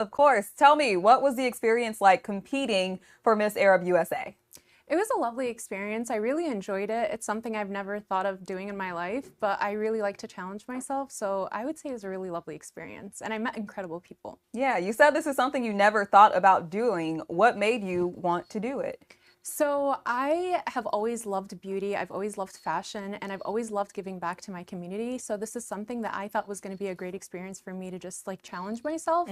Of course. Tell me, what was the experience like competing for Miss Arab USA? It was a lovely experience. I really enjoyed it. It's something I've never thought of doing in my life, but I really like to challenge myself. So I would say it was a really lovely experience. And I met incredible people. Yeah, you said this is something you never thought about doing. What made you want to do it? So I have always loved beauty. I've always loved fashion, and I've always loved giving back to my community. So this is something that I thought was going to be a great experience for me to just like challenge myself.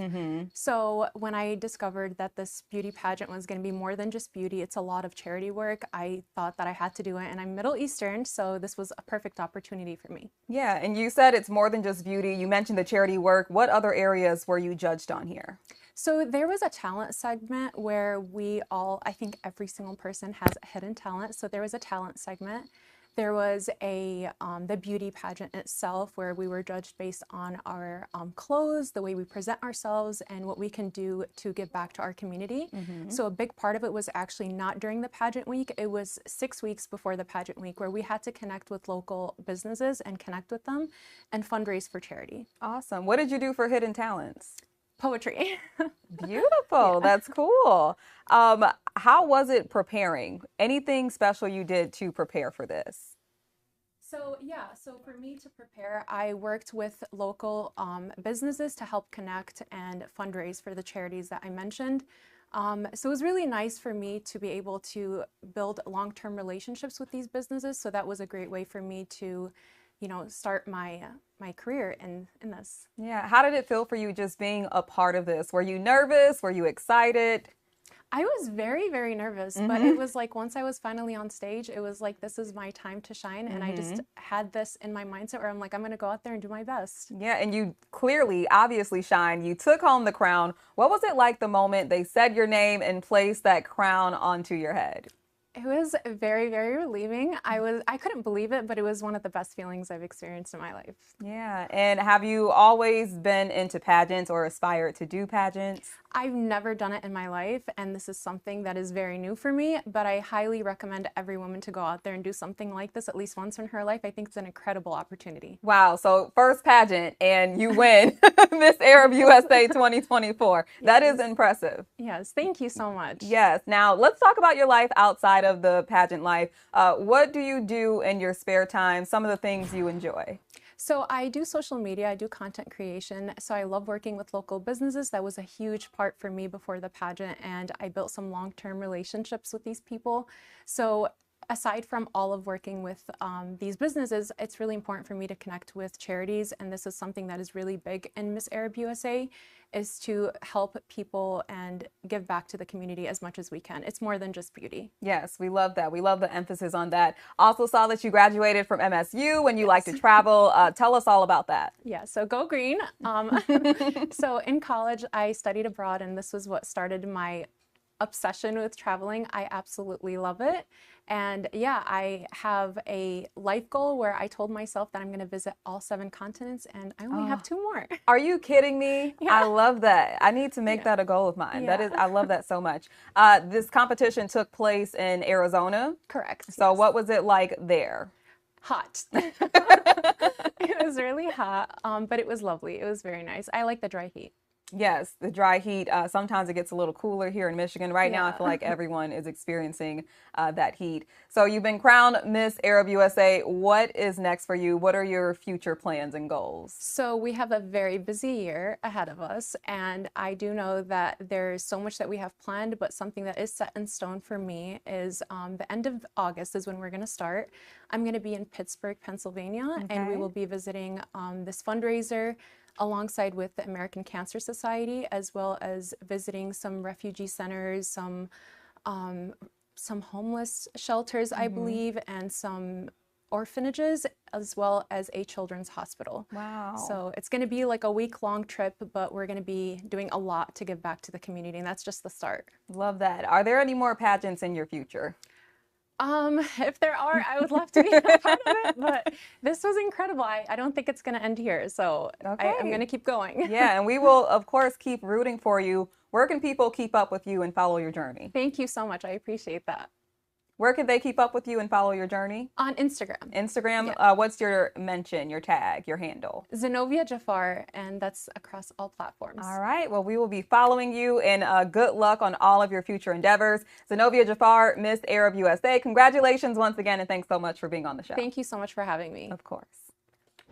So when I discovered that this beauty pageant was going to be more than just beauty, it's a lot of charity work, I thought that I had to do it. And I'm Middle Eastern, so this was a perfect opportunity for me. Yeah, and you said it's more than just beauty. You mentioned the charity work. What other areas were you judged on here? So there was a talent segment where we all, I think every single person has a hidden talent. So there was a talent segment. There was the beauty pageant itself where we were judged based on our clothes, the way we present ourselves, and what we can do to give back to our community. So a big part of it was actually not during the pageant week. It was 6 weeks before the pageant week where we had to connect with local businesses and connect with them and fundraise for charity. Awesome. What did you do for hidden talents? Poetry. Beautiful. Yeah. That's cool. How was it preparing? Anything special you did to prepare for this? So for me to prepare, I worked with local businesses to help connect and fundraise for the charities that I mentioned. So it was really nice for me to be able to build long-term relationships with these businesses. So that was a great way for me to, start my career in this. Yeah. How did it feel for you just being a part of this? Were you nervous? Were you excited? I was very, very nervous, but it was like once I was finally on stage, it was like, this is my time to shine. And I just had this in my mindset where I'm like, I'm going to go out there and do my best. Yeah, and you clearly, obviously shine. You took home the crown. What was it like the moment they said your name and placed that crown onto your head? It was very, very relieving. I couldn't believe it, but it was one of the best feelings I've experienced in my life. Yeah, and have you always been into pageants or aspired to do pageants? I've never done it in my life, and this is something that is very new for me, but I highly recommend every woman to go out there and do something like this at least once in her life. I think it's an incredible opportunity. Wow, so first pageant and you win Miss Arab USA 2024. That is Yes. impressive. Yes, thank you so much. Yes. Now let's talk about your life outside of the pageant life. What do you do in your spare time? Some of the things you enjoy. So I do social media, I do content creation. So I love working with local businesses. That was a huge part for me before the pageant, and I built some long-term relationships with these people. So aside from all of working with these businesses, it's really important for me to connect with charities, and this is something that is really big in Miss Arab USA, is to help people and give back to the community as much as we can. It's more than just beauty. Yes, we love that. We love the emphasis on that. Also saw that you graduated from MSU and you like to Yes. travel. Tell us all about that. Yeah, so go green. So in college, I studied abroad, and this was what started my obsession with traveling. I absolutely love it. And yeah, I have a life goal where I told myself that I'm going to visit all 7 continents, and I only have 2 more. Are you kidding me? Yeah. I love that. I need to make that a goal of mine. That is, Yeah. I love that so much. This competition took place in Arizona. Correct. So Yes. what was it like there? Hot. It was really hot, but it was lovely. It was very nice. I like the dry heat. Yes, the dry heat. Sometimes it gets a little cooler here in Michigan. Right now, I feel Yeah. like everyone is experiencing that heat. So you've been crowned Miss Arab USA. What is next for you? What are your future plans and goals? So we have a very busy year ahead of us, and I do know that there's so much that we have planned, but something that is set in stone for me is the end of August is when we're going to start. I'm going to be in Pittsburgh, Pennsylvania, and we Okay. will be visiting this fundraiser alongside with the American Cancer Society, as well as visiting some refugee centers, some homeless shelters, I believe, and some orphanages, as well as a children's hospital. Wow. So it's going to be like a week-long trip, but we're going to be doing a lot to give back to the community, and that's just the start. Love that. Are there any more pageants in your future? If there are, I would love to be a part of it, but this was incredible. I don't think it's going to end here, so I'm Okay. going to keep going. Yeah, and we will, of course, keep rooting for you. Where can people keep up with you and follow your journey? Thank you so much. I appreciate that. Where can they keep up with you and follow your journey? On Instagram. Instagram, Yeah. what's your mention, your tag, your handle? Zenovia Jafar, and that's across all platforms. All right. Well, we will be following you, and good luck on all of your future endeavors. Zenovia Jafar, Miss Arab USA. Congratulations once again, and thanks so much for being on the show. Thank you so much for having me. Of course.